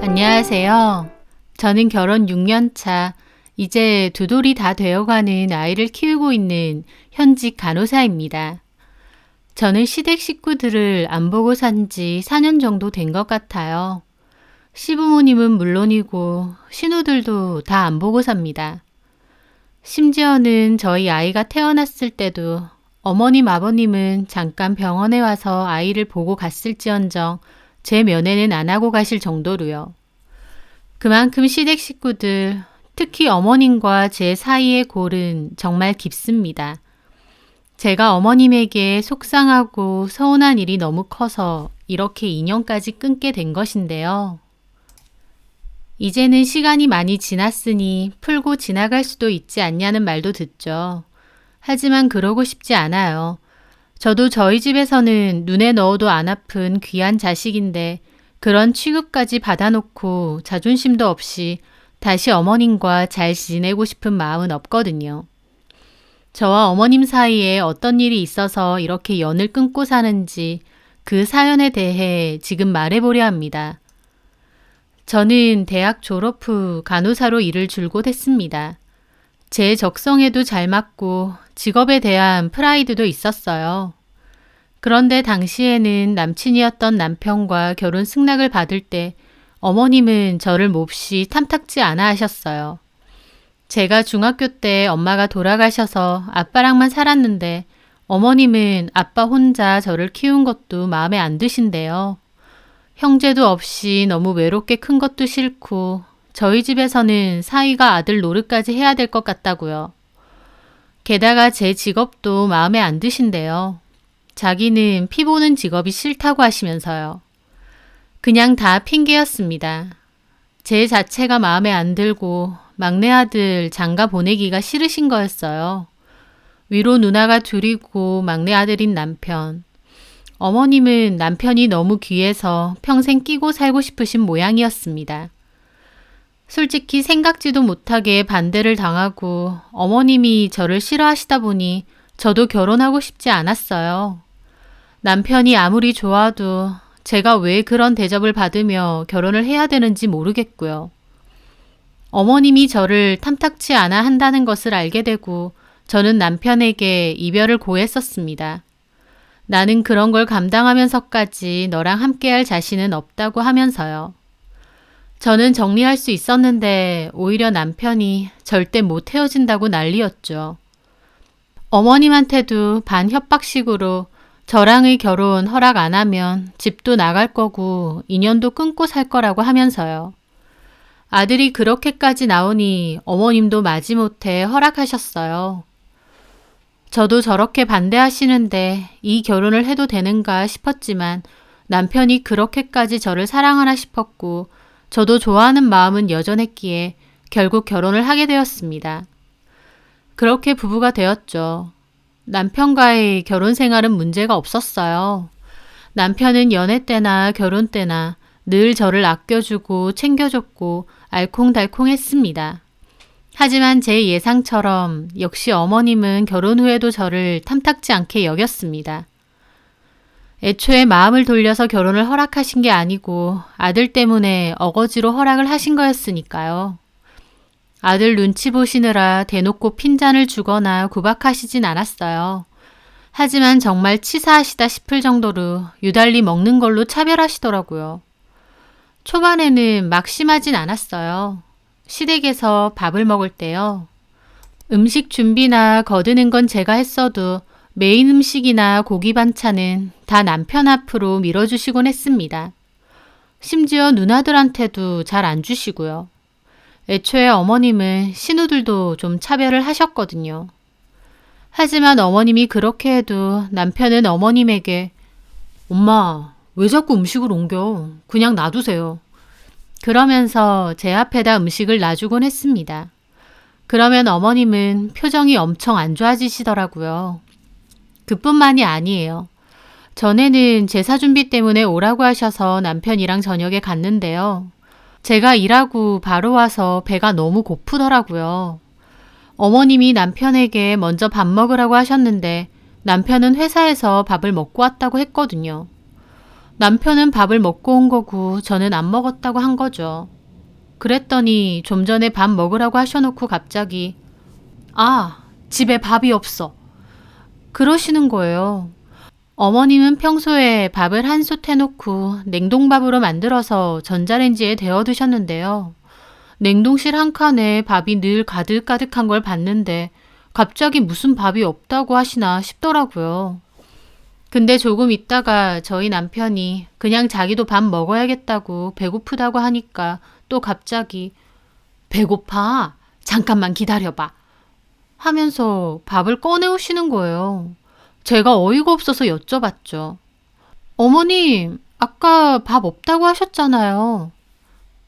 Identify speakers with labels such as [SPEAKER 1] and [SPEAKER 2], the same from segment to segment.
[SPEAKER 1] 안녕하세요. 저는 결혼 6년 차, 이제 두 돌이 다 되어가는 아이를 키우고 있는 현직 간호사입니다. 저는 시댁 식구들을 안 보고 산지 4년 정도 된 것 같아요. 시부모님은 물론이고 신우들도 다 안 보고 삽니다. 심지어는 저희 아이가 태어났을 때도 어머님, 아버님은 잠깐 병원에 와서 아이를 보고 갔을지언정 제 면회는 안 하고 가실 정도로요. 그만큼 시댁 식구들, 특히 어머님과 제 사이의 골은 정말 깊습니다. 제가 어머님에게 속상하고 서운한 일이 너무 커서 이렇게 인연까지 끊게 된 것인데요. 이제는 시간이 많이 지났으니 풀고 지나갈 수도 있지 않냐는 말도 듣죠. 하지만 그러고 싶지 않아요. 저도 저희 집에서는 눈에 넣어도 안 아픈 귀한 자식인데 그런 취급까지 받아놓고 자존심도 없이 다시 어머님과 잘 지내고 싶은 마음은 없거든요. 저와 어머님 사이에 어떤 일이 있어서 이렇게 연을 끊고 사는지 그 사연에 대해 지금 말해보려 합니다. 저는 대학 졸업 후 간호사로 일을 줄곧 했습니다. 제 적성에도 잘 맞고 직업에 대한 프라이드도 있었어요. 그런데 당시에는 남친이었던 남편과 결혼 승낙을 받을 때 어머님은 저를 몹시 탐탁지 않아 하셨어요. 제가 중학교 때 엄마가 돌아가셔서 아빠랑만 살았는데 어머님은 아빠 혼자 저를 키운 것도 마음에 안 드신대요. 형제도 없이 너무 외롭게 큰 것도 싫고 저희 집에서는 사위가 아들 노릇까지 해야 될 것 같다고요. 게다가 제 직업도 마음에 안 드신대요. 자기는 피 보는 직업이 싫다고 하시면서요. 그냥 다 핑계였습니다. 제 자체가 마음에 안 들고 막내 아들 장가 보내기가 싫으신 거였어요. 위로 누나가 둘이고 막내 아들인 남편. 어머님은 남편이 너무 귀해서 평생 끼고 살고 싶으신 모양이었습니다. 솔직히 생각지도 못하게 반대를 당하고 어머님이 저를 싫어하시다 보니 저도 결혼하고 싶지 않았어요. 남편이 아무리 좋아도 제가 왜 그런 대접을 받으며 결혼을 해야 되는지 모르겠고요. 어머님이 저를 탐탁치 않아 한다는 것을 알게 되고 저는 남편에게 이별을 고했었습니다. 나는 그런 걸 감당하면서까지 너랑 함께할 자신은 없다고 하면서요. 저는 정리할 수 있었는데 오히려 남편이 절대 못 헤어진다고 난리였죠. 어머님한테도 반협박식으로 저랑의 결혼 허락 안 하면 집도 나갈 거고 인연도 끊고 살 거라고 하면서요. 아들이 그렇게까지 나오니 어머님도 마지못해 허락하셨어요. 저도 저렇게 반대하시는데 이 결혼을 해도 되는가 싶었지만 남편이 그렇게까지 저를 사랑하나 싶었고 저도 좋아하는 마음은 여전했기에 결국 결혼을 하게 되었습니다. 그렇게 부부가 되었죠. 남편과의 결혼 생활은 문제가 없었어요. 남편은 연애 때나 결혼 때나 늘 저를 아껴주고 챙겨줬고 알콩달콩했습니다. 하지만 제 예상처럼 역시 어머님은 결혼 후에도 저를 탐탁지 않게 여겼습니다. 애초에 마음을 돌려서 결혼을 허락하신 게 아니고 아들 때문에 어거지로 허락을 하신 거였으니까요. 아들 눈치 보시느라 대놓고 핀잔을 주거나 구박하시진 않았어요. 하지만 정말 치사하시다 싶을 정도로 유달리 먹는 걸로 차별하시더라고요. 초반에는 막 심하진 않았어요. 시댁에서 밥을 먹을 때요. 음식 준비나 거드는 건 제가 했어도 메인 음식이나 고기 반찬은 다 남편 앞으로 밀어주시곤 했습니다. 심지어 누나들한테도 잘 안 주시고요. 애초에 어머님은 신우들도 좀 차별을 하셨거든요. 하지만 어머님이 그렇게 해도 남편은 어머님에게 엄마, 왜 자꾸 음식을 옮겨? 그냥 놔두세요. 그러면서 제 앞에다 음식을 놔주곤 했습니다. 그러면 어머님은 표정이 엄청 안 좋아지시더라고요. 그뿐만이 아니에요. 전에는 제사 준비 때문에 오라고 하셔서 남편이랑 저녁에 갔는데요. 제가 일하고 바로 와서 배가 너무 고프더라고요. 어머님이 남편에게 먼저 밥 먹으라고 하셨는데 남편은 회사에서 밥을 먹고 왔다고 했거든요. 남편은 밥을 먹고 온 거고 저는 안 먹었다고 한 거죠. 그랬더니 좀 전에 밥 먹으라고 하셔놓고 갑자기 집에 밥이 없어. 그러시는 거예요. 어머님은 평소에 밥을 한 솥 해놓고 냉동밥으로 만들어서 전자레인지에 데워 두셨는데요. 냉동실 한 칸에 밥이 늘 가득가득한 걸 봤는데 갑자기 무슨 밥이 없다고 하시나 싶더라고요. 근데 조금 있다가 저희 남편이 그냥 자기도 밥 먹어야겠다고 배고프다고 하니까 또 갑자기 배고파? 잠깐만 기다려봐. 하면서 밥을 꺼내오시는 거예요. 제가 어이가 없어서 여쭤봤죠. 어머님, 아까 밥 없다고 하셨잖아요.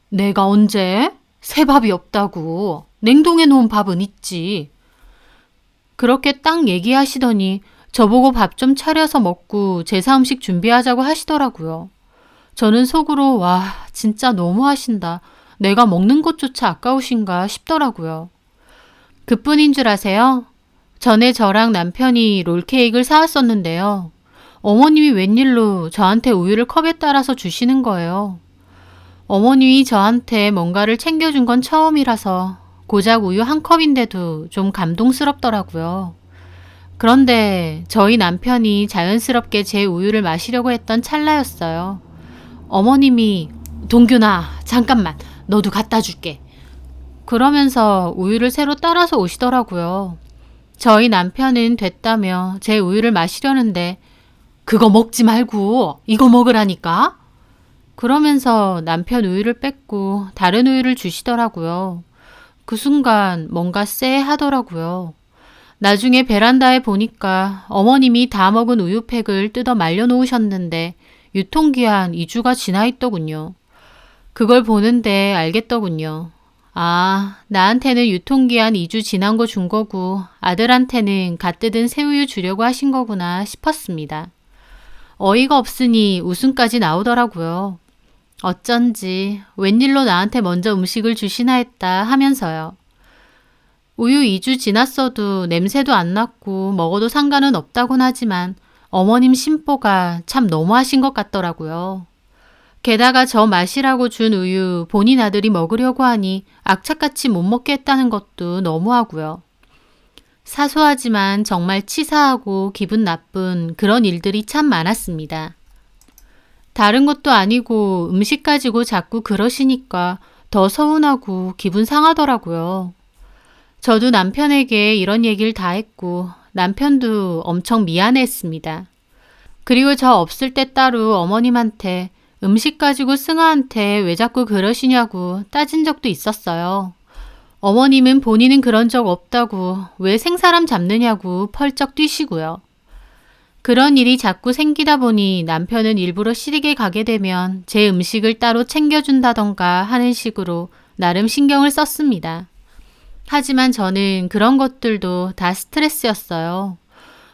[SPEAKER 1] 내가 언제? 새 밥이 없다고. 냉동해 놓은 밥은 있지. 그렇게 딱 얘기하시더니 저보고 밥 좀 차려서 먹고 제사 음식 준비하자고 하시더라고요. 저는 속으로 와, 진짜 너무하신다. 내가 먹는 것조차 아까우신가 싶더라고요. 그뿐인 줄 아세요? 전에 저랑 남편이 롤케이크를 사왔었는데요. 어머님이 웬일로 저한테 우유를 컵에 따라서 주시는 거예요. 어머님이 저한테 뭔가를 챙겨준 건 처음이라서 고작 우유 한 컵인데도 좀 감동스럽더라고요. 그런데 저희 남편이 자연스럽게 제 우유를 마시려고 했던 찰나였어요. 어머님이 동균아, 잠깐만, 너도 갖다 줄게. 그러면서 우유를 새로 따라서 오시더라고요. 저희 남편은 됐다며 제 우유를 마시려는데 그거 먹지 말고 이거 먹으라니까? 그러면서 남편 우유를 뺏고 다른 우유를 주시더라고요. 그 순간 뭔가 쎄하더라고요. 나중에 베란다에 보니까 어머님이 다 먹은 우유팩을 뜯어 말려놓으셨는데 유통기한 2주가 지나 있더군요. 그걸 보는데 알겠더군요. 나한테는 유통기한 2주 지난 거 준 거고 아들한테는 갓 뜯은 새우유 주려고 하신 거구나 싶었습니다. 어이가 없으니 웃음까지 나오더라고요. 어쩐지 웬일로 나한테 먼저 음식을 주시나 했다 하면서요. 우유 2주 지났어도 냄새도 안 났고 먹어도 상관은 없다곤 하지만 어머님 심보가 참 너무하신 것 같더라고요. 게다가 저 마시라고 준 우유 본인 아들이 먹으려고 하니 악착같이 못 먹게 했다는 것도 너무하고요. 사소하지만 정말 치사하고 기분 나쁜 그런 일들이 참 많았습니다. 다른 것도 아니고 음식 가지고 자꾸 그러시니까 더 서운하고 기분 상하더라고요. 저도 남편에게 이런 얘기를 다 했고 남편도 엄청 미안해했습니다. 그리고 저 없을 때 따로 어머님한테 음식 가지고 승아한테 왜 자꾸 그러시냐고 따진 적도 있었어요. 어머님은 본인은 그런 적 없다고 왜 생사람 잡느냐고 펄쩍 뛰시고요. 그런 일이 자꾸 생기다 보니 남편은 일부러 시댁에 가게 되면 제 음식을 따로 챙겨준다던가 하는 식으로 나름 신경을 썼습니다. 하지만 저는 그런 것들도 다 스트레스였어요.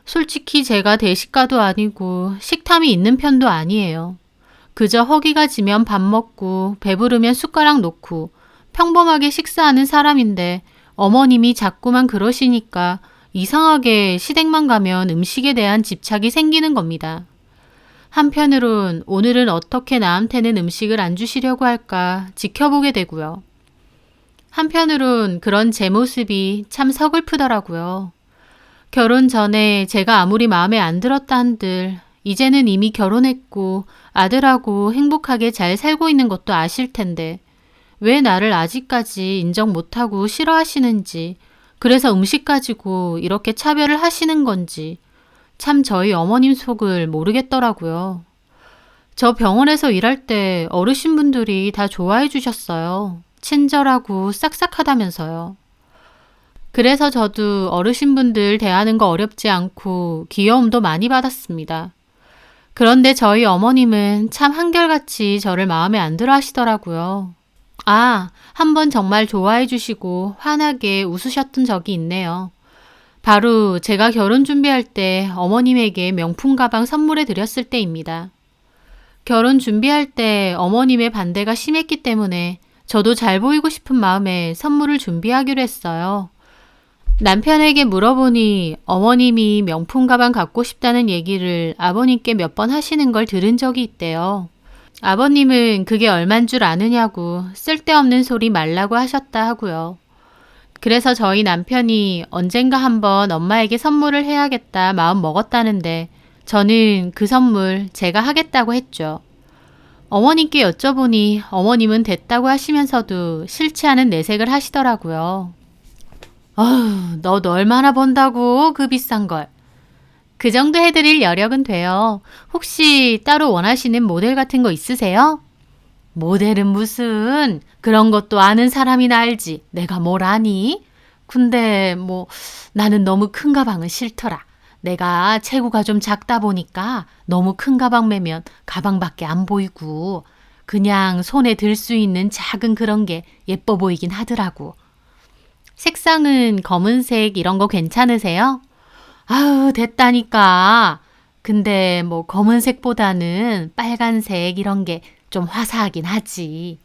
[SPEAKER 1] 솔직히 제가 대식가도 아니고 식탐이 있는 편도 아니에요. 그저 허기가 지면 밥 먹고 배부르면 숟가락 놓고 평범하게 식사하는 사람인데 어머님이 자꾸만 그러시니까 이상하게 시댁만 가면 음식에 대한 집착이 생기는 겁니다. 한편으론 오늘은 어떻게 나한테는 음식을 안 주시려고 할까 지켜보게 되고요. 한편으론 그런 제 모습이 참 서글프더라고요. 결혼 전에 제가 아무리 마음에 안 들었다 한들 이제는 이미 결혼했고 아들하고 행복하게 잘 살고 있는 것도 아실 텐데 왜 나를 아직까지 인정 못하고 싫어하시는지, 그래서 음식 가지고 이렇게 차별을 하시는 건지 참 저희 어머님 속을 모르겠더라고요. 저 병원에서 일할 때 어르신분들이 다 좋아해 주셨어요. 친절하고 싹싹하다면서요. 그래서 저도 어르신분들 대하는 거 어렵지 않고 귀여움도 많이 받았습니다. 그런데 저희 어머님은 참 한결같이 저를 마음에 안 들어 하시더라고요. 한 번 정말 좋아해 주시고 환하게 웃으셨던 적이 있네요. 바로 제가 결혼 준비할 때 어머님에게 명품 가방 선물해 드렸을 때입니다. 결혼 준비할 때 어머님의 반대가 심했기 때문에 저도 잘 보이고 싶은 마음에 선물을 준비하기로 했어요. 남편에게 물어보니 어머님이 명품 가방 갖고 싶다는 얘기를 아버님께 몇 번 하시는 걸 들은 적이 있대요. 아버님은 그게 얼만 줄 아느냐고 쓸데없는 소리 말라고 하셨다 하고요. 그래서 저희 남편이 언젠가 한번 엄마에게 선물을 해야겠다 마음 먹었다는데 저는 그 선물 제가 하겠다고 했죠. 어머님께 여쭤보니 어머님은 됐다고 하시면서도 싫지 않은 내색을 하시더라고요. 어휴, 너도 얼마나 번다고 그 비싼 걸. 그 정도 해드릴 여력은 돼요. 혹시 따로 원하시는 모델 같은 거 있으세요? 모델은 무슨 그런 것도 아는 사람이나 알지. 내가 뭘 아니? 근데 나는 너무 큰 가방은 싫더라. 내가 체구가 좀 작다 보니까 너무 큰 가방 매면 가방밖에 안 보이고 그냥 손에 들 수 있는 작은 그런 게 예뻐 보이긴 하더라고. 색상은 검은색 이런 거 괜찮으세요? 아우 됐다니까. 근데 검은색보다는 빨간색 이런 게 좀 화사하긴 하지.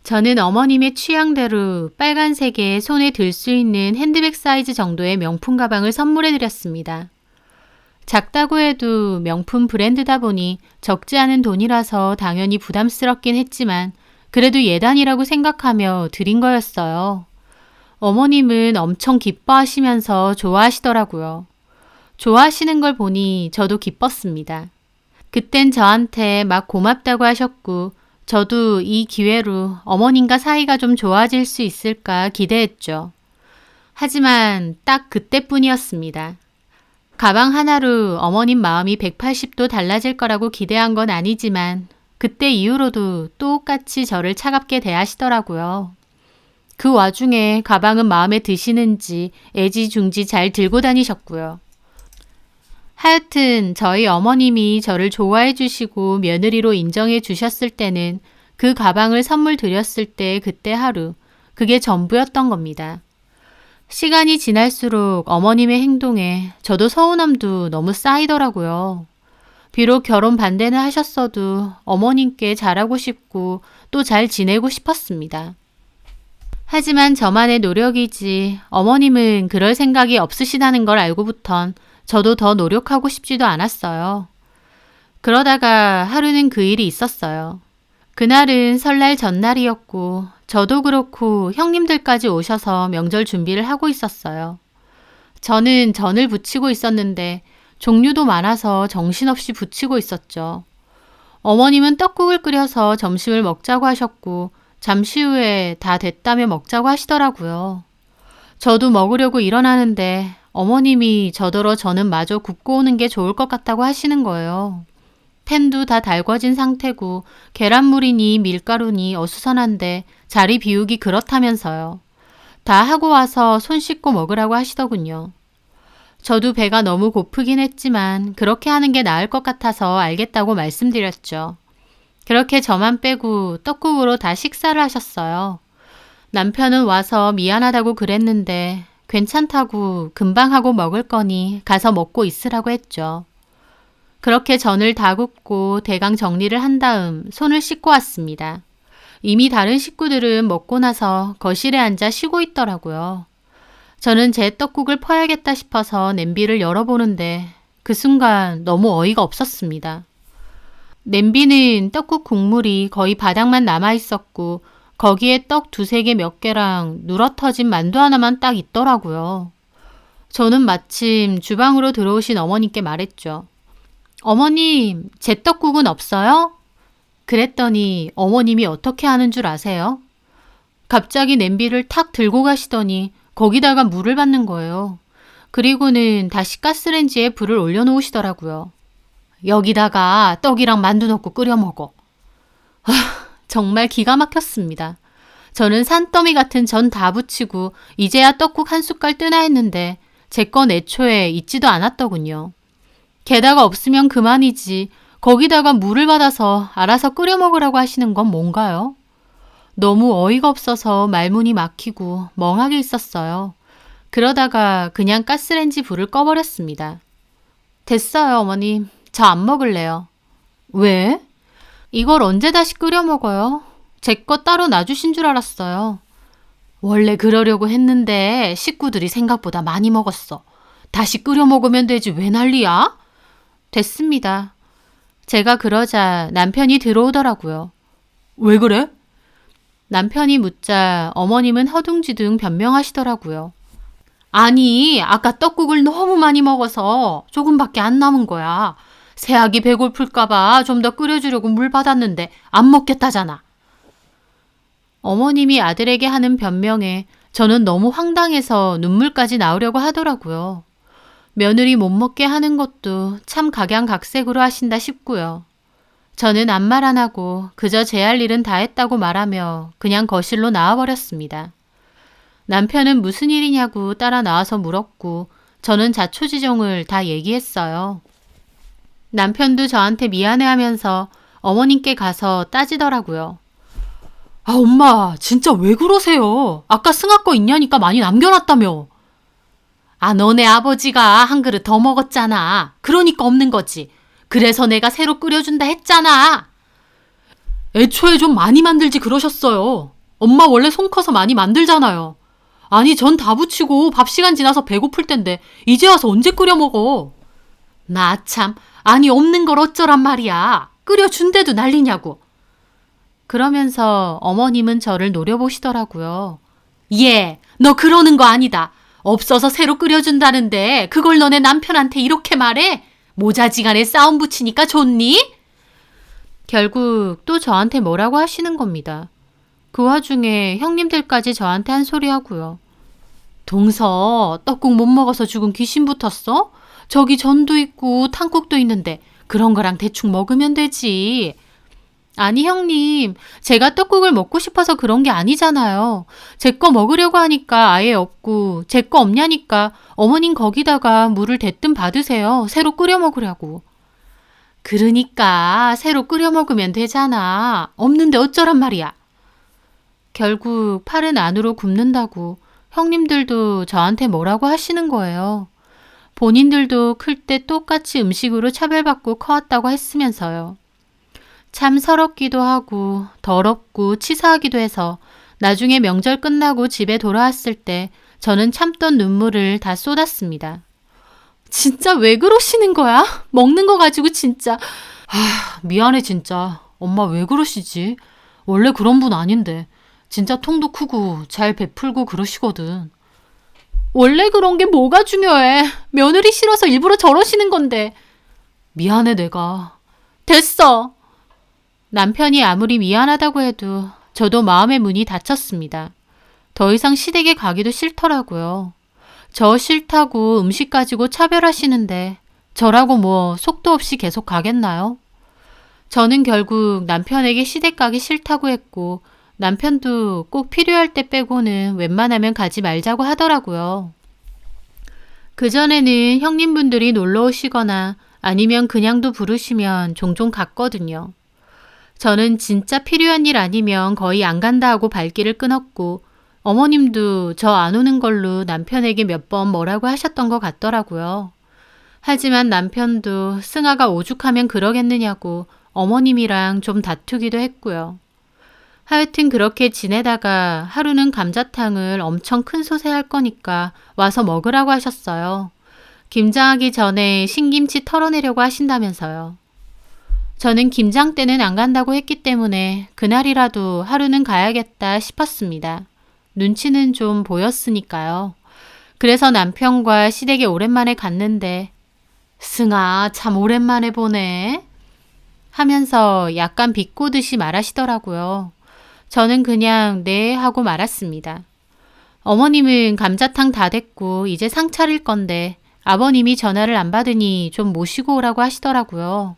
[SPEAKER 1] 저는 어머님의 취향대로 빨간색에 손에 들 수 있는 핸드백 사이즈 정도의 명품 가방을 선물해 드렸습니다. 작다고 해도 명품 브랜드다 보니 적지 않은 돈이라서 당연히 부담스럽긴 했지만 그래도 예단이라고 생각하며 드린 거였어요. 어머님은 엄청 기뻐하시면서 좋아하시더라고요. 좋아하시는 걸 보니 저도 기뻤습니다. 그땐 저한테 막 고맙다고 하셨고 저도 이 기회로 어머님과 사이가 좀 좋아질 수 있을까 기대했죠. 하지만 딱 그때뿐이었습니다. 가방 하나로 어머님 마음이 180도 달라질 거라고 기대한 건 아니지만 그때 이후로도 똑같이 저를 차갑게 대하시더라고요. 그 와중에 가방은 마음에 드시는지 애지중지 잘 들고 다니셨고요. 하여튼 저희 어머님이 저를 좋아해 주시고 며느리로 인정해 주셨을 때는 그 가방을 선물 드렸을 때 그때 하루, 그게 전부였던 겁니다. 시간이 지날수록 어머님의 행동에 저도 서운함도 너무 쌓이더라고요. 비록 결혼 반대는 하셨어도 어머님께 잘하고 싶고 또 잘 지내고 싶었습니다. 하지만 저만의 노력이지 어머님은 그럴 생각이 없으시다는 걸 알고부턴 저도 더 노력하고 싶지도 않았어요. 그러다가 하루는 그 일이 있었어요. 그날은 설날 전날이었고 저도 그렇고 형님들까지 오셔서 명절 준비를 하고 있었어요. 저는 전을 부치고 있었는데 종류도 많아서 정신없이 부치고 있었죠. 어머님은 떡국을 끓여서 점심을 먹자고 하셨고 잠시 후에 다 됐다며 먹자고 하시더라고요. 저도 먹으려고 일어나는데 어머님이 저더러 저는 마저 굽고 오는 게 좋을 것 같다고 하시는 거예요. 팬도 다 달궈진 상태고 계란물이니 밀가루니 어수선한데 자리 비우기 그렇다면서요. 다 하고 와서 손 씻고 먹으라고 하시더군요. 저도 배가 너무 고프긴 했지만 그렇게 하는 게 나을 것 같아서 알겠다고 말씀드렸죠. 그렇게 저만 빼고 떡국으로 다 식사를 하셨어요. 남편은 와서 미안하다고 그랬는데 괜찮다고 금방 하고 먹을 거니 가서 먹고 있으라고 했죠. 그렇게 전을 다 굽고 대강 정리를 한 다음 손을 씻고 왔습니다. 이미 다른 식구들은 먹고 나서 거실에 앉아 쉬고 있더라고요. 저는 제 떡국을 퍼야겠다 싶어서 냄비를 열어보는데 그 순간 너무 어이가 없었습니다. 냄비는 떡국 국물이 거의 바닥만 남아있었고 거기에 떡 두세 개 몇 개랑 누러터진 만두 하나만 딱 있더라고요. 저는 마침 주방으로 들어오신 어머님께 말했죠. 어머님, 제 떡국은 없어요? 그랬더니 어머님이 어떻게 하는 줄 아세요? 갑자기 냄비를 탁 들고 가시더니 거기다가 물을 붓는 거예요. 그리고는 다시 가스레인지에 불을 올려놓으시더라고요. 여기다가 떡이랑 만두 넣고 끓여 먹어. 정말 기가 막혔습니다. 저는 산더미 같은 전 다 부치고 이제야 떡국 한 숟갈 뜨나 했는데 제 건 애초에 있지도 않았더군요. 게다가 없으면 그만이지 거기다가 물을 받아서 알아서 끓여 먹으라고 하시는 건 뭔가요? 너무 어이가 없어서 말문이 막히고 멍하게 있었어요. 그러다가 그냥 가스레인지 불을 꺼버렸습니다. 됐어요, 어머님. 저 안 먹을래요. 왜? 이걸 언제 다시 끓여 먹어요? 제 거 따로 놔주신 줄 알았어요. 원래 그러려고 했는데 식구들이 생각보다 많이 먹었어. 다시 끓여 먹으면 되지 왜 난리야? 됐습니다. 제가 그러자 남편이 들어오더라고요. 왜 그래? 남편이 묻자 어머님은 허둥지둥 변명하시더라고요. 아니, 아까 떡국을 너무 많이 먹어서 조금밖에 안 남은 거야. 새아기 배고플까봐 좀 더 끓여주려고 물 받았는데 안 먹겠다잖아. 어머님이 아들에게 하는 변명에 저는 너무 황당해서 눈물까지 나오려고 하더라고요. 며느리 못 먹게 하는 것도 참 각양각색으로 하신다 싶고요. 저는 아무 말 안 하고 그저 제 할 일은 다 했다고 말하며 그냥 거실로 나와버렸습니다. 남편은 무슨 일이냐고 따라 나와서 물었고 저는 자초지종을 다 얘기했어요. 남편도 저한테 미안해하면서 어머님께 가서 따지더라고요. 아, 엄마, 진짜 왜 그러세요? 아까 승아 거 있냐니까 많이 남겨놨다며. 아, 너네 아버지가 한 그릇 더 먹었잖아. 그러니까 없는 거지. 그래서 내가 새로 끓여준다 했잖아. 애초에 좀 많이 만들지 그러셨어요. 엄마 원래 손 커서 많이 만들잖아요. 아니, 전 다 붙이고 밥 시간 지나서 배고플 텐데 이제 와서 언제 끓여 먹어. 나 참, 아니 없는 걸 어쩌란 말이야. 끓여준데도 난리냐고. 그러면서 어머님은 저를 노려보시더라고요. 얘, 너 그러는 거 아니다. 없어서 새로 끓여준다는데 그걸 너네 남편한테 이렇게 말해? 모자지간에 싸움 붙이니까 좋니? 결국 또 저한테 뭐라고 하시는 겁니다. 그 와중에 형님들까지 저한테 한 소리 하고요. 동서, 떡국 못 먹어서 죽은 귀신 붙었어? 저기 전도 있고 탕국도 있는데 그런 거랑 대충 먹으면 되지. 아니 형님, 제가 떡국을 먹고 싶어서 그런 게 아니잖아요. 제 거 먹으려고 하니까 아예 없고 제 거 없냐니까 어머님 거기다가 물을 대뜸 받으세요. 새로 끓여 먹으려고. 그러니까 새로 끓여 먹으면 되잖아. 없는데 어쩌란 말이야. 결국 팔은 안으로 굽는다고 형님들도 저한테 뭐라고 하시는 거예요. 본인들도 클 때 똑같이 음식으로 차별받고 커왔다고 했으면서요. 참 서럽기도 하고 더럽고 치사하기도 해서 나중에 명절 끝나고 집에 돌아왔을 때 저는 참던 눈물을 다 쏟았습니다. 진짜 왜 그러시는 거야? 먹는 거 가지고 진짜. 미안해 진짜. 엄마 왜 그러시지? 원래 그런 분 아닌데. 진짜 통도 크고 잘 베풀고 그러시거든. 원래 그런 게 뭐가 중요해. 며느리 싫어서 일부러 저러시는 건데. 미안해 내가. 됐어. 남편이 아무리 미안하다고 해도 저도 마음의 문이 닫혔습니다. 더 이상 시댁에 가기도 싫더라고요. 저 싫다고 음식 가지고 차별하시는데 저라고 뭐 속도 없이 계속 가겠나요? 저는 결국 남편에게 시댁 가기 싫다고 했고 남편도 꼭 필요할 때 빼고는 웬만하면 가지 말자고 하더라고요. 그전에는 형님분들이 놀러 오시거나 아니면 그냥도 부르시면 종종 갔거든요. 저는 진짜 필요한 일 아니면 거의 안 간다 하고 발길을 끊었고 어머님도 저 안 오는 걸로 남편에게 몇 번 뭐라고 하셨던 것 같더라고요. 하지만 남편도 승아가 오죽하면 그러겠느냐고 어머님이랑 좀 다투기도 했고요. 하여튼 그렇게 지내다가 하루는 감자탕을 엄청 큰 솥에 할 거니까 와서 먹으라고 하셨어요. 김장하기 전에 신김치 털어내려고 하신다면서요. 저는 김장 때는 안 간다고 했기 때문에 그날이라도 하루는 가야겠다 싶었습니다. 눈치는 좀 보였으니까요. 그래서 남편과 시댁에 오랜만에 갔는데 승아 참 오랜만에 보네 하면서 약간 비꼬듯이 말하시더라고요. 저는 그냥 네 하고 말았습니다. 어머님은 감자탕 다 됐고 이제 상 차릴 건데 아버님이 전화를 안 받으니 좀 모시고 오라고 하시더라고요.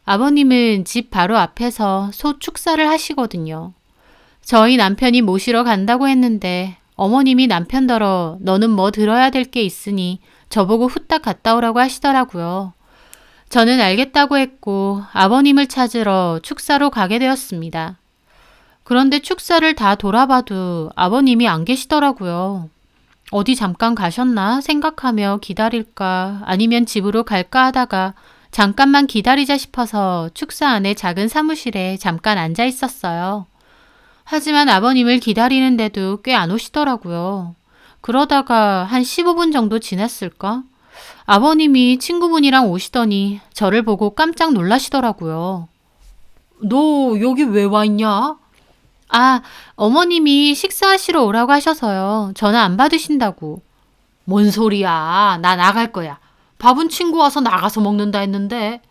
[SPEAKER 1] 아버님은 집 바로 앞에서 소 축사를 하시거든요. 저희 남편이 모시러 간다고 했는데 어머님이 남편더러 너는 뭐 들어야 될 게 있으니 저보고 후딱 갔다 오라고 하시더라고요. 저는 알겠다고 했고 아버님을 찾으러 축사로 가게 되었습니다. 그런데 축사를 다 돌아봐도 아버님이 안 계시더라고요. 어디 잠깐 가셨나 생각하며 기다릴까 아니면 집으로 갈까 하다가 잠깐만 기다리자 싶어서 축사 안에 작은 사무실에 잠깐 앉아 있었어요. 하지만 아버님을 기다리는데도 꽤 안 오시더라고요. 그러다가 한 15분 정도 지났을까? 아버님이 친구분이랑 오시더니 저를 보고 깜짝 놀라시더라고요. 너 여기 왜 와 있냐? 아, 어머님이 식사하시러 오라고 하셔서요. 전화 안 받으신다고. 뭔 소리야. 나 나갈 거야. 밥은 친구 와서 나가서 먹는다 했는데.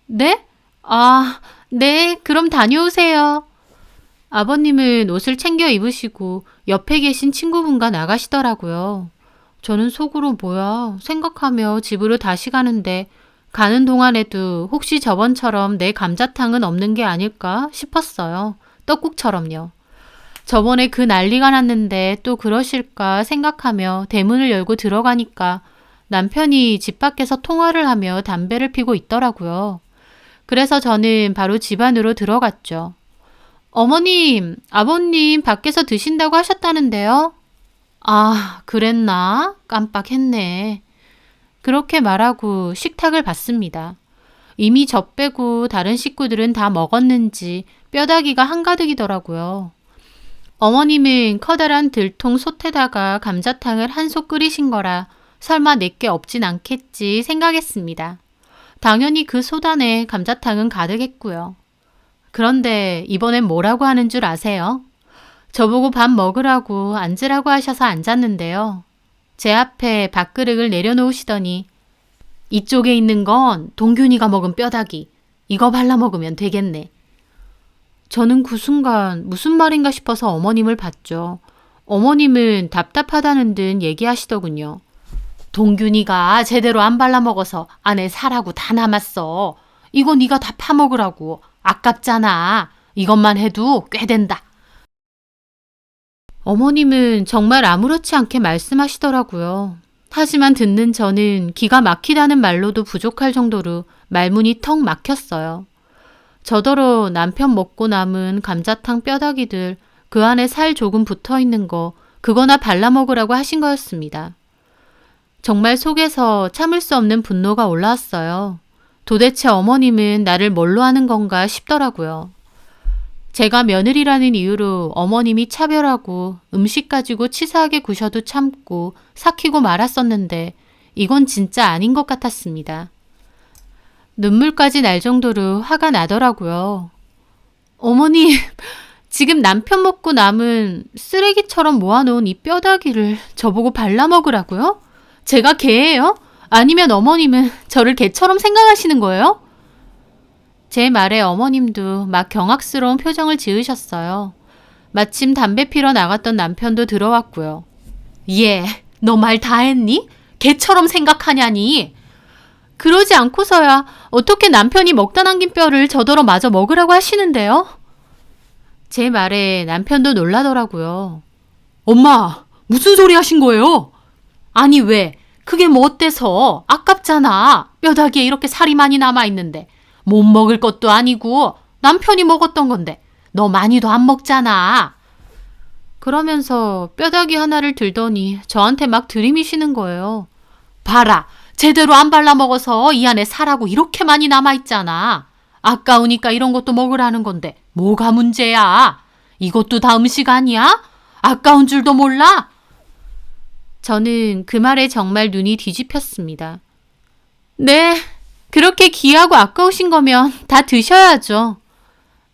[SPEAKER 1] 네? 아, 네. 그럼 다녀오세요. 아버님은 옷을 챙겨 입으시고 옆에 계신 친구분과 나가시더라고요. 저는 속으로 뭐야 생각하며 집으로 다시 가는데 가는 동안에도 혹시 저번처럼 내 감자탕은 없는 게 아닐까 싶었어요. 떡국처럼요. 저번에 그 난리가 났는데 또 그러실까 생각하며 대문을 열고 들어가니까 남편이 집 밖에서 통화를 하며 담배를 피고 있더라고요. 그래서 저는 바로 집 안으로 들어갔죠. 어머님, 아버님 밖에서 드신다고 하셨다는데요? 아, 그랬나? 깜빡했네. 그렇게 말하고 식탁을 봤습니다. 이미 저 빼고 다른 식구들은 다 먹었는지 뼈다귀가 한가득이더라고요. 어머님은 커다란 들통 솥에다가 감자탕을 한 솥 끓이신 거라 설마 내게 없진 않겠지 생각했습니다. 당연히 그 솥 안에 감자탕은 가득했고요. 그런데 이번엔 뭐라고 하는 줄 아세요? 저보고 밥 먹으라고 앉으라고 하셔서 앉았는데요. 제 앞에 밥그릇을 내려놓으시더니 이쪽에 있는 건 동균이가 먹은 뼈다귀. 이거 발라 먹으면 되겠네. 저는 그 순간 무슨 말인가 싶어서 어머님을 봤죠. 어머님은 답답하다는 듯 얘기하시더군요. 동균이가 제대로 안 발라 먹어서 안에 살하고 다 남았어. 이거 네가 다 파먹으라고. 아깝잖아. 이것만 해도 꽤 된다. 어머님은 정말 아무렇지 않게 말씀하시더라고요. 하지만 듣는 저는 기가 막히다는 말로도 부족할 정도로 말문이 턱 막혔어요. 저더러 남편 먹고 남은 감자탕 뼈다귀들 그 안에 살 조금 붙어 있는 거 그거나 발라 먹으라고 하신 거였습니다. 정말 속에서 참을 수 없는 분노가 올라왔어요. 도대체 어머님은 나를 뭘로 하는 건가 싶더라고요. 제가 며느리라는 이유로 어머님이 차별하고 음식 가지고 치사하게 구셔도 참고 삭히고 말았었는데 이건 진짜 아닌 것 같았습니다. 눈물까지 날 정도로 화가 나더라고요. 어머님, 지금 남편 먹고 남은 쓰레기처럼 모아놓은 이 뼈다귀를 저보고 발라먹으라고요? 제가 개예요? 아니면 어머님은 저를 개처럼 생각하시는 거예요? 제 말에 어머님도 막 경악스러운 표정을 지으셨어요. 마침 담배 피러 나갔던 남편도 들어왔고요. 얘, 너 말 다 했니? 개처럼 생각하냐니? 그러지 않고서야 어떻게 남편이 먹다 남긴 뼈를 저더러 마저 먹으라고 하시는데요? 제 말에 남편도 놀라더라고요. 엄마, 무슨 소리 하신 거예요? 아니 왜? 그게 뭐 어때서? 아깝잖아. 뼈다귀에 이렇게 살이 많이 남아있는데. 못 먹을 것도 아니고 남편이 먹었던 건데 너 많이도 안 먹잖아. 그러면서 뼈다귀 하나를 들더니 저한테 막 들이미시는 거예요. 봐라. 제대로 안 발라 먹어서 이 안에 살하고 이렇게 많이 남아있잖아. 아까우니까 이런 것도 먹으라는 건데 뭐가 문제야? 이것도 다 음식 아니야? 아까운 줄도 몰라? 저는 그 말에 정말 눈이 뒤집혔습니다. 네, 그렇게 귀하고 아까우신 거면 다 드셔야죠.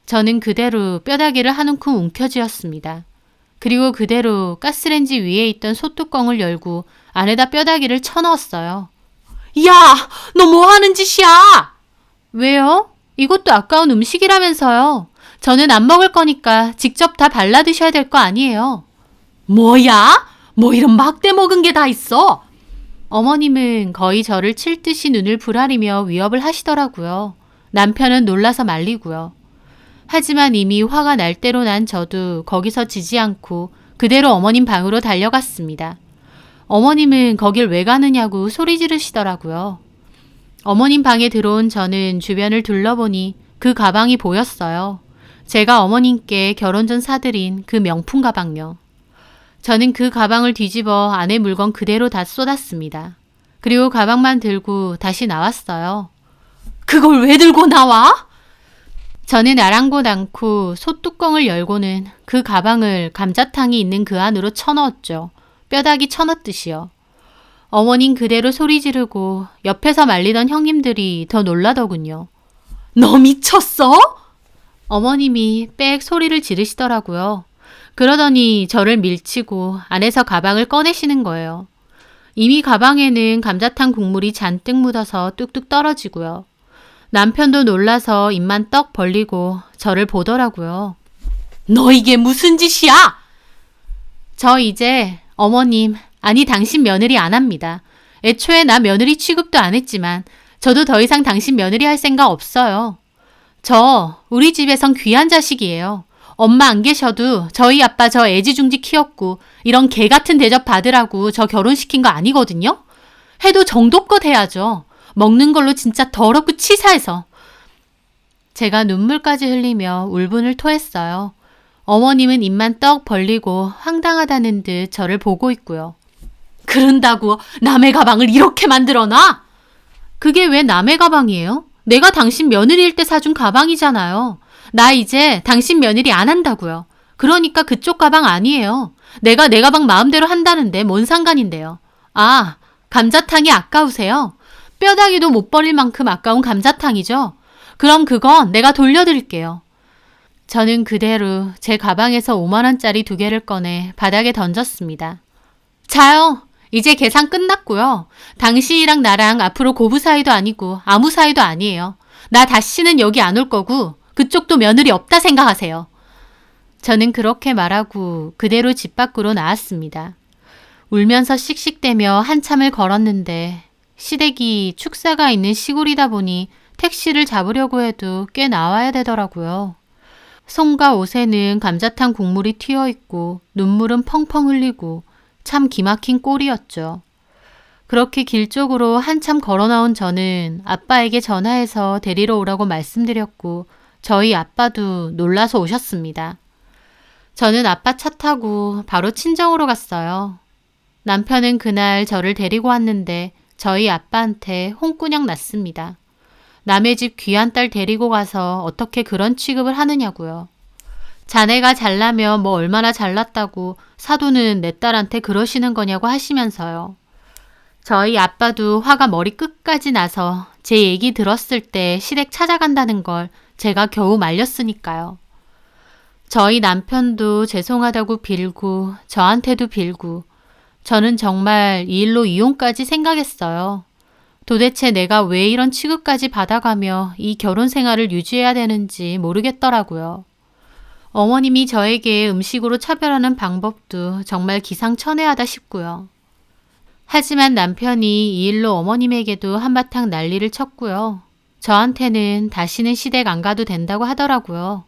[SPEAKER 1] 저는 그대로 뼈다귀를 한 움큼 움켜쥐었습니다. 그리고 그대로 가스레인지 위에 있던 솥뚜껑을 열고 안에다 뼈다귀를 쳐넣었어요. 야, 너 뭐 하는 짓이야? 왜요? 이것도 아까운 음식이라면서요. 저는 안 먹을 거니까 직접 다 발라 드셔야 될 거 아니에요. 뭐야? 뭐 이런 막대 먹은 게 다 있어? 어머님은 거의 저를 칠 듯이 눈을 부라리며 위협을 하시더라고요. 남편은 놀라서 말리고요. 하지만 이미 화가 날 대로 난 저도 거기서 지지 않고 그대로 어머님 방으로 달려갔습니다. 어머님은 거길 왜 가느냐고 소리 지르시더라고요. 어머님 방에 들어온 저는 주변을 둘러보니 그 가방이 보였어요. 제가 어머님께 결혼 전 사들인 그 명품 가방요. 저는 그 가방을 뒤집어 안에 물건 그대로 다 쏟았습니다. 그리고 가방만 들고 다시 나왔어요. 그걸 왜 들고 나와? 저는 아랑곳 않고 솥뚜껑을 열고는 그 가방을 감자탕이 있는 그 안으로 쳐넣었죠. 뼈다귀 쳐넣듯이요. 어머닌 그대로 소리 지르고 옆에서 말리던 형님들이 더 놀라더군요. 너 미쳤어? 어머님이 빽 소리를 지르시더라고요. 그러더니 저를 밀치고 안에서 가방을 꺼내시는 거예요. 이미 가방에는 감자탕 국물이 잔뜩 묻어서 뚝뚝 떨어지고요. 남편도 놀라서 입만 떡 벌리고 저를 보더라고요. 너 이게 무슨 짓이야? 저 이제 어머님, 아니 당신 며느리 안 합니다. 애초에 나 며느리 취급도 안 했지만 저도 더 이상 당신 며느리 할 생각 없어요. 저 우리 집에선 귀한 자식이에요. 엄마 안 계셔도 저희 아빠 저 애지중지 키웠고 이런 개 같은 대접 받으라고 저 결혼시킨 거 아니거든요? 해도 정도껏 해야죠. 먹는 걸로 진짜 더럽고 치사해서. 제가 눈물까지 흘리며 울분을 토했어요. 어머님은 입만 떡 벌리고 황당하다는 듯 저를 보고 있고요. 그런다고 남의 가방을 이렇게 만들어놔? 그게 왜 남의 가방이에요? 내가 당신 며느리일 때 사준 가방이잖아요. 나 이제 당신 며느리 안 한다고요. 그러니까 그쪽 가방 아니에요. 내가 내 가방 마음대로 한다는데 뭔 상관인데요. 아, 감자탕이 아까우세요? 뼈다귀도 못 버릴 만큼 아까운 감자탕이죠? 그럼 그건 내가 돌려드릴게요. 저는 그대로 제 가방에서 5만 원짜리 2개를 꺼내 바닥에 던졌습니다. 자요. 이제 계산 끝났고요. 당신이랑 나랑 앞으로 고부 사이도 아니고 아무 사이도 아니에요. 나 다시는 여기 안 올 거고 그쪽도 며느리 없다 생각하세요. 저는 그렇게 말하고 그대로 집 밖으로 나왔습니다. 울면서 씩씩대며 한참을 걸었는데 시댁이 축사가 있는 시골이다 보니 택시를 잡으려고 해도 꽤 나와야 되더라고요. 손과 옷에는 감자탕 국물이 튀어있고 눈물은 펑펑 흘리고 참 기막힌 꼴이었죠. 그렇게 길 쪽으로 한참 걸어 나온 저는 아빠에게 전화해서 데리러 오라고 말씀드렸고 저희 아빠도 놀라서 오셨습니다. 저는 아빠 차 타고 바로 친정으로 갔어요. 남편은 그날 저를 데리고 왔는데 저희 아빠한테 홍군형 났습니다. 남의 집 귀한 딸 데리고 가서 어떻게 그런 취급을 하느냐고요. 자네가 잘나면 뭐 얼마나 잘났다고 사돈은 내 딸한테 그러시는 거냐고 하시면서요. 저희 아빠도 화가 머리 끝까지 나서 제 얘기 들었을 때 시댁 찾아간다는 걸 제가 겨우 말렸으니까요. 저희 남편도 죄송하다고 빌고 저한테도 빌고 저는 정말 이 일로 이혼까지 생각했어요. 도대체 내가 왜 이런 취급까지 받아가며 이 결혼 생활을 유지해야 되는지 모르겠더라고요. 어머님이 저에게 음식으로 차별하는 방법도 정말 기상천외하다 싶고요. 하지만 남편이 이 일로 어머님에게도 한바탕 난리를 쳤고요. 저한테는 다시는 시댁 안 가도 된다고 하더라고요.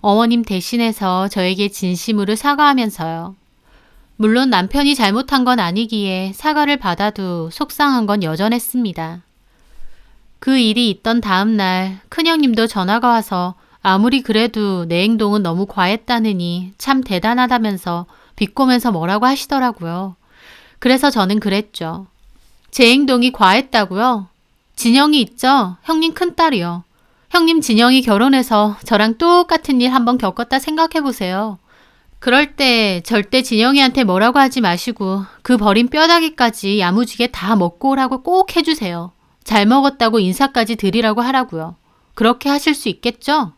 [SPEAKER 1] 어머님 대신해서 저에게 진심으로 사과하면서요. 물론 남편이 잘못한 건 아니기에 사과를 받아도 속상한 건 여전했습니다. 그 일이 있던 다음 날 큰형님도 전화가 와서 아무리 그래도 내 행동은 너무 과했다느니 참 대단하다면서 비꼬면서 뭐라고 하시더라고요. 그래서 저는 그랬죠. 제 행동이 과했다고요? 진영이 있죠? 형님 큰딸이요. 형님 진영이 결혼해서 저랑 똑같은 일 한번 겪었다 생각해보세요. 그럴 때 절대 진영이한테 뭐라고 하지 마시고 그 버린 뼈다귀까지 야무지게 다 먹고 오라고 꼭 해주세요. 잘 먹었다고 인사까지 드리라고 하라고요. 그렇게 하실 수 있겠죠?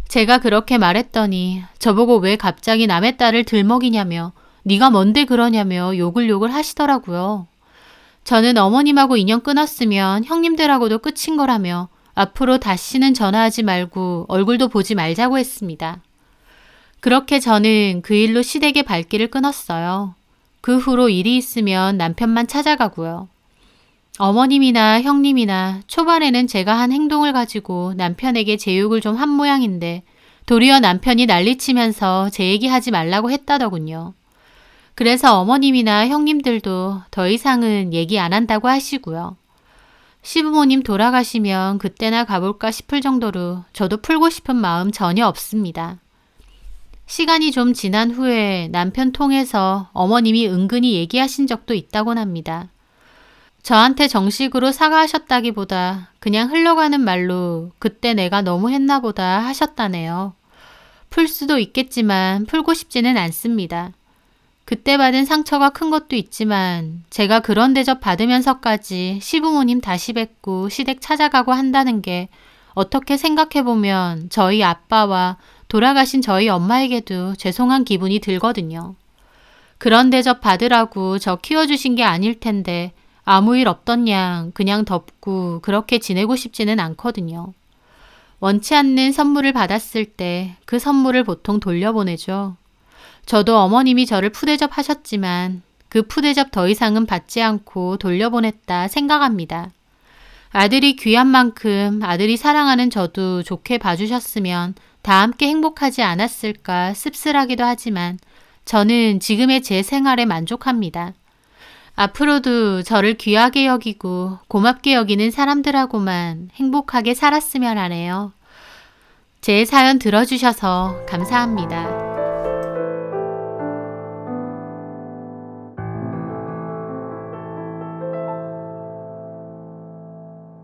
[SPEAKER 1] 제가 그렇게 말했더니 저보고 왜 갑자기 남의 딸을 들먹이냐며 네가 뭔데 그러냐며 욕을 하시더라고요. 저는 어머님하고 인연 끊었으면 형님들하고도 끝인 거라며 앞으로 다시는 전화하지 말고 얼굴도 보지 말자고 했습니다. 그렇게 저는 그 일로 시댁의 발길을 끊었어요. 그 후로 일이 있으면 남편만 찾아가고요. 어머님이나 형님이나 초반에는 제가 한 행동을 가지고 남편에게 제 욕을 좀 한 모양인데 도리어 남편이 난리치면서 제 얘기하지 말라고 했다더군요. 그래서 어머님이나 형님들도 더 이상은 얘기 안 한다고 하시고요. 시부모님 돌아가시면 그때나 가볼까 싶을 정도로 저도 풀고 싶은 마음 전혀 없습니다. 시간이 좀 지난 후에 남편 통해서 어머님이 은근히 얘기하신 적도 있다곤 합니다. 저한테 정식으로 사과하셨다기보다 그냥 흘러가는 말로 그때 내가 너무 했나 보다 하셨다네요. 풀 수도 있겠지만 풀고 싶지는 않습니다. 그때 받은 상처가 큰 것도 있지만 제가 그런 대접 받으면서까지 시부모님 다시 뵙고 시댁 찾아가고 한다는 게 어떻게 생각해보면 저희 아빠와 돌아가신 저희 엄마에게도 죄송한 기분이 들거든요. 그런 대접 받으라고 저 키워주신 게 아닐 텐데 아무 일 없던 양 그냥 덮고 그렇게 지내고 싶지는 않거든요. 원치 않는 선물을 받았을 때 그 선물을 보통 돌려보내죠. 저도 어머님이 저를 푸대접 하셨지만 그 푸대접 더 이상은 받지 않고 돌려보냈다 생각합니다. 아들이 귀한 만큼 아들이 사랑하는 저도 좋게 봐주셨으면 다 함께 행복하지 않았을까 씁쓸하기도 하지만 저는 지금의 제 생활에 만족합니다. 앞으로도 저를 귀하게 여기고 고맙게 여기는 사람들하고만 행복하게 살았으면 하네요. 제 사연 들어주셔서 감사합니다.